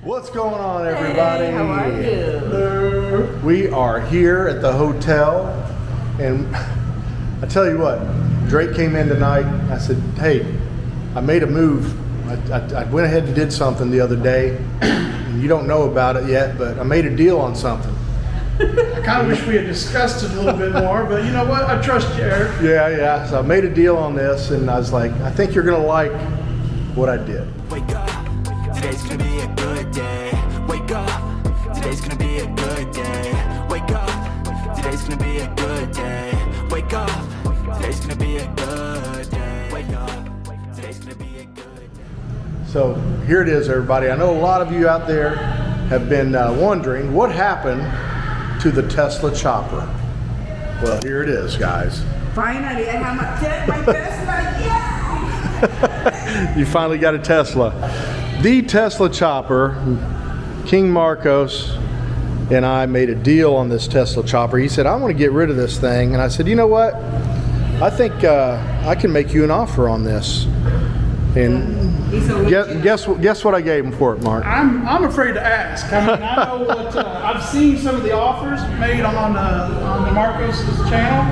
What's going on, everybody? Hey, how are you? Hello. We are here at the hotel, and I tell you what, Drake came in tonight. I said, hey, I made a move. I went ahead and did something the other day, and you don't know about it yet, but I made a deal on something. I kind of wish we had discussed it a little bit more, but you know what? I trust you, Eric. Yeah. So I made a deal on this, and I was like, I think you're gonna like what I did. Wake up, today's gonna be a good day. Wake up, today's gonna be a good day. Wake up, today's gonna be a good day. Wake up, today's gonna be a good day. Wake up, today's gonna be a good day. So here it is, everybody. I know a lot of you out there have been wondering what happened to the Tesla chopper. Well, here it is, guys. Finally, I have my Tesla, yeah! You finally got a Tesla. The Tesla chopper, King Marcos and I made a deal on this Tesla chopper. He said, I want to get rid of this thing. And I said, you know what? I think I can make you an offer on this. And guess what I gave him for it, Mark? I'm afraid to ask. I mean, I know what I've seen some of the offers made on the Marcos's channel.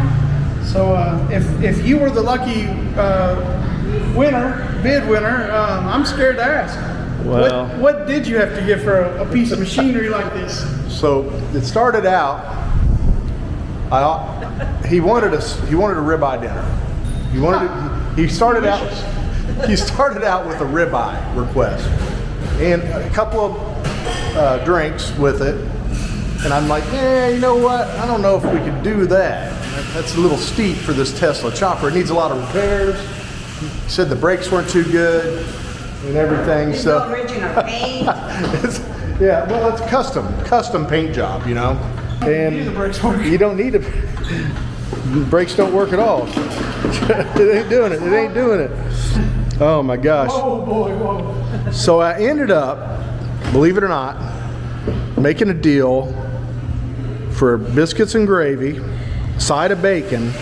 So if you were the lucky bid winner, I'm scared to ask. Well, what did you have to give for a piece of machinery like this? So it started out. He wanted a ribeye dinner. He started out with a ribeye request and a couple of drinks with it. And I'm like, yeah, you know what? I don't know if we could do that. That's a little steep for this Tesla chopper. It needs a lot of repairs. He said the brakes weren't too good and everything. It's so no original paint. yeah, well, it's custom paint job, you know. And The brakes work. you don't need to. Brakes don't work at all. It ain't doing it. It ain't doing it. Oh my gosh. Oh boy, whoa. So I ended up, believe it or not, making a deal for biscuits and gravy, side of bacon,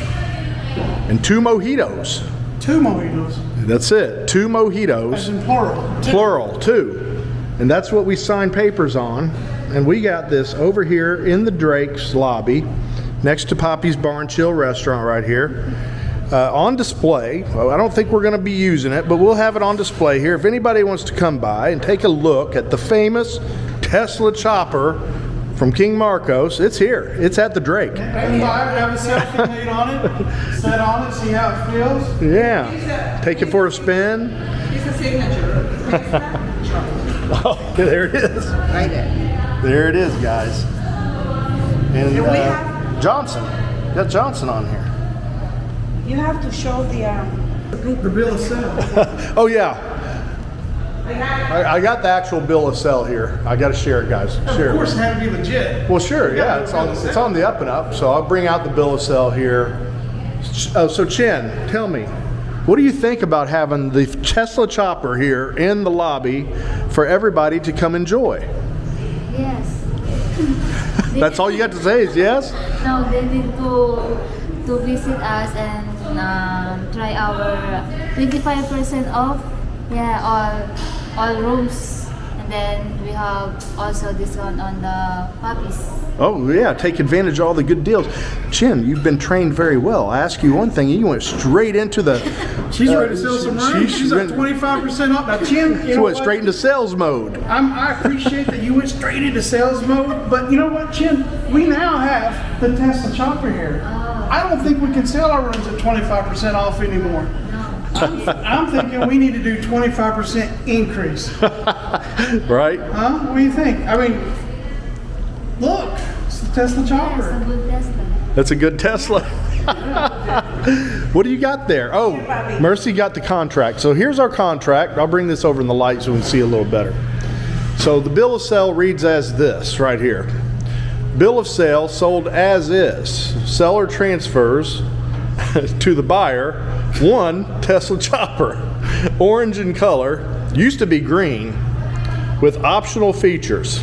and 2 mojitos. 2 mojitos. That's it. 2 mojitos. As in plural. Plural, 2. And that's what we signed papers on. And we got this over here in the Drake's lobby, next to Papi's Bar and Chill restaurant right here. On display. Well, I don't think we're going to be using it, but we'll have it on display here. If anybody wants to come by and take a look at the famous Tesla chopper from King Marcos, it's here. It's at the Drake. Have a selfie made on it, set on it, see how it feels. Yeah. Take it for a spin. It's a signature. Oh, there it is. Right there. There it is, guys. And we have- Johnson. Got Johnson on here. You have to show The bill of sale. Oh, yeah. I got the actual bill of sale here. I got to share it, guys. Share Of course, it. it had to be legit. Well, sure, yeah. It's on the up and up. So I'll bring out the bill of sale here. So Chin, tell me, what do you think about having the Tesla chopper here in the lobby for everybody to come enjoy? Yes. That's all you got to say is yes? No, they need to visit us and try our 25% off. Yeah, all rooms, and then we have also discount on the puppies. Oh yeah, take advantage of all the good deals. Chin, you've been trained very well. I asked you one thing, and you went straight into the. She's ready to sell some rooms. She's at been- 25% off. Now, Jim, She went straight into sales mode. I appreciate that you went straight into sales mode, but you know what, Jim? We now have the Tesla chopper here. I don't think we can sell our rooms at 25% off anymore. I'm thinking we need to do 25% increase. Right? Huh? What do you think? I mean, look, it's the Tesla That's a chopper. good Tesla. That's a good Tesla. What do you got there? Oh, Mercy got the contract. So here's our contract. I'll bring this over in the light so we can see a little better. So the bill of sale reads as this right here. Bill of sale sold as is. Seller transfers to the buyer 1 Tesla chopper, orange in color, used to be green, with optional features.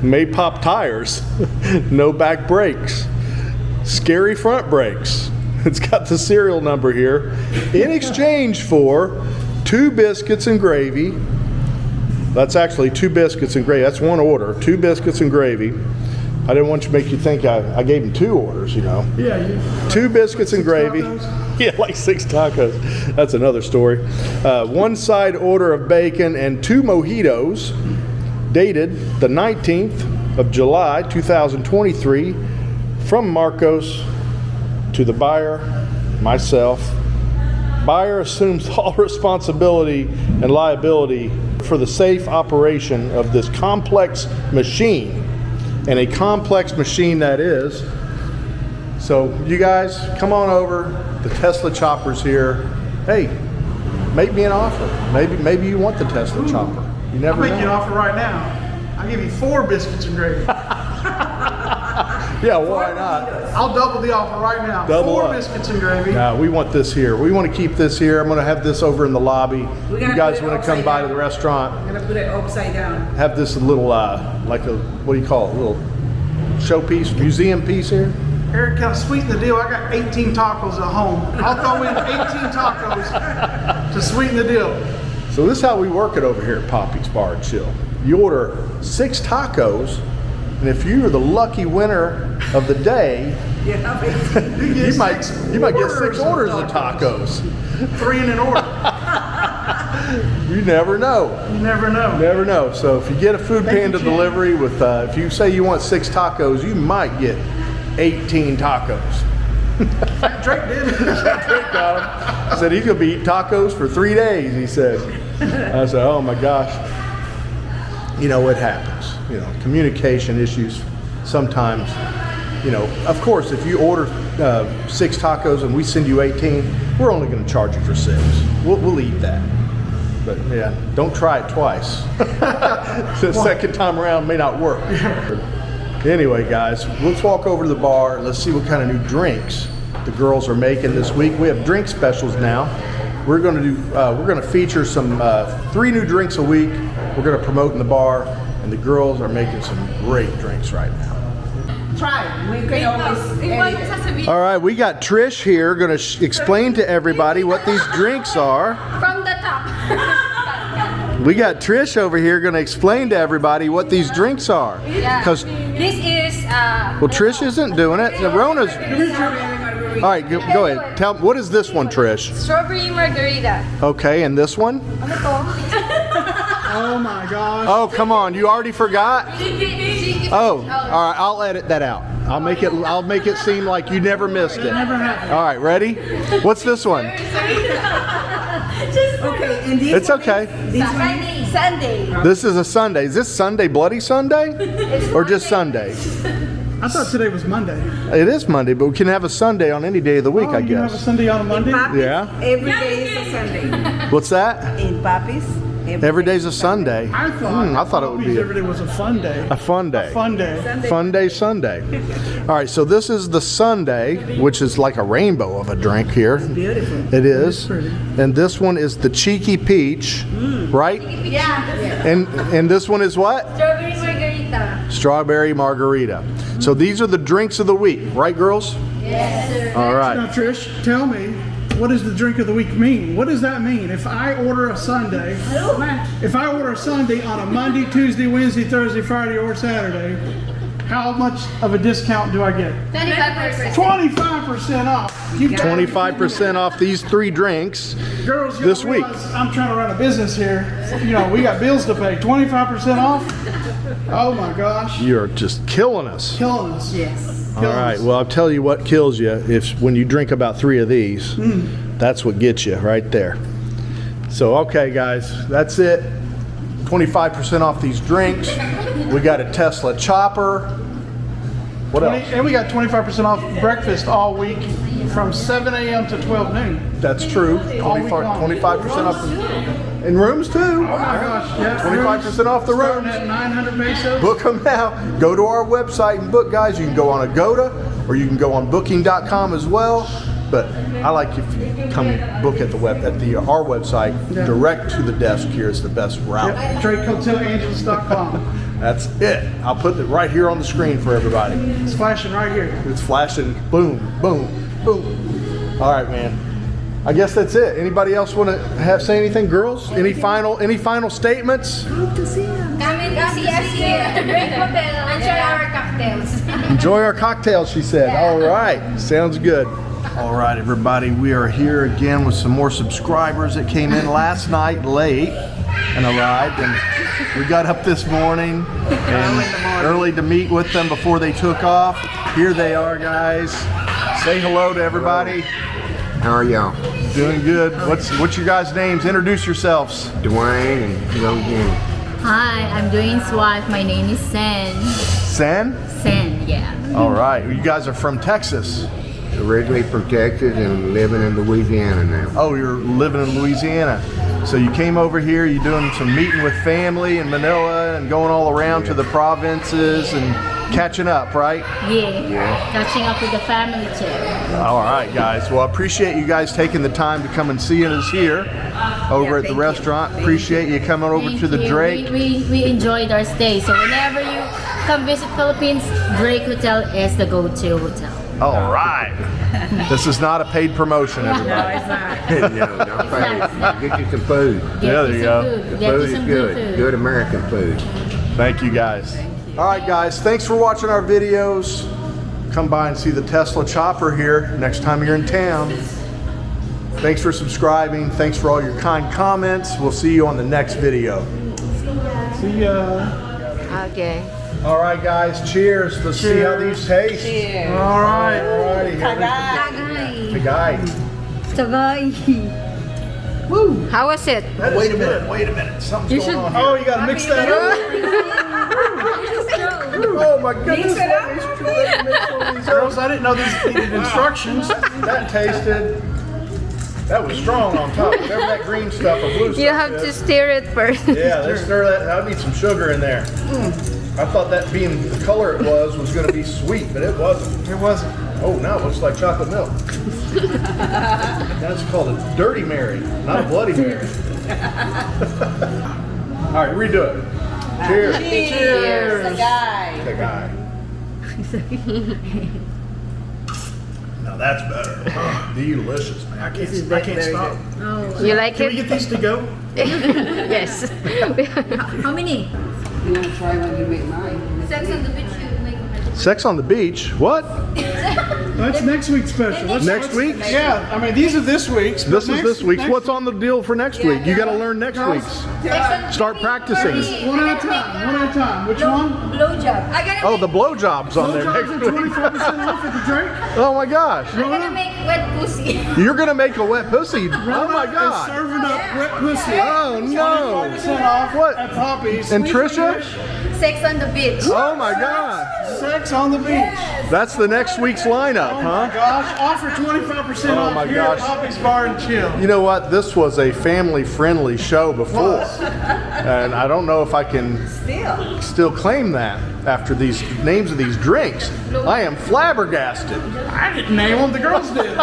May pop tires, no back brakes, scary front brakes. It's got the serial number here. In exchange for 2 biscuits and gravy, That's actually 2 biscuits and gravy. That's one order, 2 biscuits and gravy. I didn't want to make you think I gave him 2 orders, you know. Yeah. 2 biscuits and gravy. Tacos? Yeah, like 6 tacos. That's another story. 1 side order of bacon and 2 mojitos, dated the 19th of July, 2023, from Marcos to the buyer, myself. Buyer assumes all responsibility and liability for the safe operation of this complex machine. And a complex machine that is. So you guys, come on over. The Tesla chopper's here. Hey, make me an offer. Maybe you want the Tesla chopper. You never I'll make you an know. offer right now. I'll give you 4 biscuits and gravy. Yeah, why not? I'll double the offer right now. Double 4 up. biscuits and gravy. We want this here. We want to keep this here. I'm going to have this over in the lobby. We're You gonna guys put it want to come upside by to down. the restaurant? I'm gonna put it upside down. Have this little, like a, what do you call it? A little showpiece, museum piece here? Eric, can I sweeten the deal? I got 18 tacos at home. I'll throw in 18 tacos to sweeten the deal. So this is how we work it over here at Papi's Bar and Chill. You order 6 tacos, and if you're the lucky winner of the day, Yeah, you might get 6 orders of tacos. 3 in an order. You never know. You never know. Never know. So if you get a food Thank you, panda Jim. delivery with, if you say you want 6 tacos, you might get 18 tacos. Drake did. Drake got him. He said he's gonna be eating tacos for 3 days. He said. I said, oh my gosh. You know, it happens. You know, communication issues sometimes. You know, of course, if you order 6 tacos and we send you 18, we're only going to charge you for 6. We'll eat that. But yeah, don't try it twice. The second time around may not work. Anyway, guys, let's walk over to the bar and let's see what kind of new drinks the girls are making this week. We have drink specials now. We're going to do. We're going to feature some 3 new drinks a week. We're going to promote in the bar, and the girls are making some great drinks right now. try. We can always edit it. All right, we got Trish here going to explain to everybody what these drinks are. From the top. We got Trish over here going to explain to everybody what these drinks are. Yeah. Because, This is well, Trish isn't doing it. Rona's. All right, go ahead. Tell what is this one, Trish? strawberry margarita. Okay, and this one? Ano to? Oh my gosh. Oh, come on! You already forgot? Oh, all right. I'll edit that out. I'll make it seem like you never missed it. Never happened. All right, ready? What's this one? Okay, and this It's one okay. is- This one Sunday. This is a Sunday. Is this Sunday, Bloody Sunday, or just Sunday? I thought today was Monday. It is Monday, but we can have a Sunday on any day of the week, Oh, I you have a guess. Sunday on a Monday? Papi's, Yeah. every day is a Sunday. What's that? In Papi's, Every day's a Sunday. I thought it would be every day was a fun day. a fun day. Fun day. Fun day Sunday. All right, so this is the Sunday, which is like a rainbow of a drink here. Beautiful. It is. pretty. And this one is the Cheeky Peach, right? Yeah. And this one is what? Strawberry margarita. Strawberry Margarita. So these are the drinks of the week, right, girls? Yes, sir. All Now, right. Trish, tell me, what does the drink of the week mean? What does that mean? If I order a Sunday, on a Monday, Tuesday, Wednesday, Thursday, Friday, or Saturday, how much of a discount do I get? 25%. 25% off. You gotta be 25% off these 3 drinks. Girls, you this don't week. realize I'm trying to run a business here. You know, we got bills to pay. 25% off? Oh my gosh. You're just killing us. Killing us. Yes. All right. Well, I'll tell you what kills you when you drink about 3 of these. That's what gets you right there. So, okay, guys, that's it. 25% off these drinks. We got a Tesla chopper. What else? And we got 25% off breakfast all week from 7 a.m. to 12 noon. That's true. All week long. 25% off. In rooms too. Oh my gosh. Yeah, 25% off the starting rooms. at 900 pesos. Book them now. Go to our website and book, guys. You can go on Agoda or you can go on booking.com as well. But I like if you come book at our website, Yeah. direct to the desk here is the best route. Yep. DrakeHotelAngels.com. That's it. I'll put it right here on the screen for everybody. It's flashing right here. It's flashing. Boom, boom, boom. All right, man. I guess that's it. Anybody else want to say anything, girls? Any final statements? Come and see us here. Great hotel. Enjoy our cocktails. Enjoy our cocktails, she said. All right, sounds good. All right, everybody, we are here again with some more subscribers that came in last night late and arrived, and we got up this morning and early to meet with them before they took off. Here they are, guys. Say hello to everybody. How are y'all? Doing good. What's your guys' names? Introduce yourselves. Dwayne and Roseanne. Hi, I'm Dwayne's wife. My name is Sen. Sen? Sen, yeah. All right. You guys are from Texas. Originally from Texas and living in Louisiana now. Oh, you're living in Louisiana. So you came over here, you're doing some meeting with family in Manila and going all around to the provinces and catching up, right? Yeah. Catching up with the family too. All right, guys. Well, I appreciate you guys taking the time to come and see us here over at the restaurant. Appreciate you coming over Thank to the you. Drake. We enjoyed our stay. So whenever you come visit Philippines, Drake Hotel is the go-to hotel. All right. This is not a paid promotion, everybody. No, not bad. Get you some food. Yeah, there you go. The Get food you is some good. food. Good American food. Thank you, guys. All right, guys. Thanks for watching our videos. Come by and see the Tesla chopper here next time you're in town. Thanks for subscribing. Thanks for all your kind comments. We'll see you on the next video. See ya. Okay. All right, guys. Cheers. Let's see how these taste. Cheers. All right. All righty. Tagay. Woo. How was it? Wait a minute. Wait a minute. Something's going on here. Oh, you gotta mix that up. Oh my goodness. Let me mix one of these Girls, I didn't know these needed instructions. That tasted. That was strong on top. Remember that green stuff or blue stuff? You have to stir it first. Yeah, let's stir that. I need some sugar in there. I thought that being the color it was going to be sweet, but it wasn't. It wasn't. Oh, now it looks like chocolate milk. That's called a Dirty Mary, not a Bloody Mary. All right, redo it. Cheers. Cheers. The guy. The guy. Now that's better. Delicious, man. I can't stop. You like Can we it? get these to go? Yes. How many? You want to try when you make mine? Sex on the beach. Sex on the beach? What? That's next week's special. Next week? Yeah, I mean, these are this week's. but This is next- this week's. next- What's on the deal for next week? You got to learn next week's. Start practicing. One at a time, one at a time. Which one? Blowjob. I gotta Oh, the blowjob's on there Blowjobs next are week. 25% off at the Drake. Oh my gosh. make wet pussy. You're going to make a wet pussy. Oh my Is God. serving up wet pussy. Oh no. 25% off What? at Papi's. And Trisha? Sex on the beach. Oh my God. Sex on the beach. That's the next week's lineup, Oh my huh? gosh, offer 25% Oh off my here gosh. at Papi's Bar and Chill. You know what? This was a family-friendly show before. Was. And I don't know if I can still claim that after these names of these drinks. I am flabbergasted. I didn't name them, the girls did.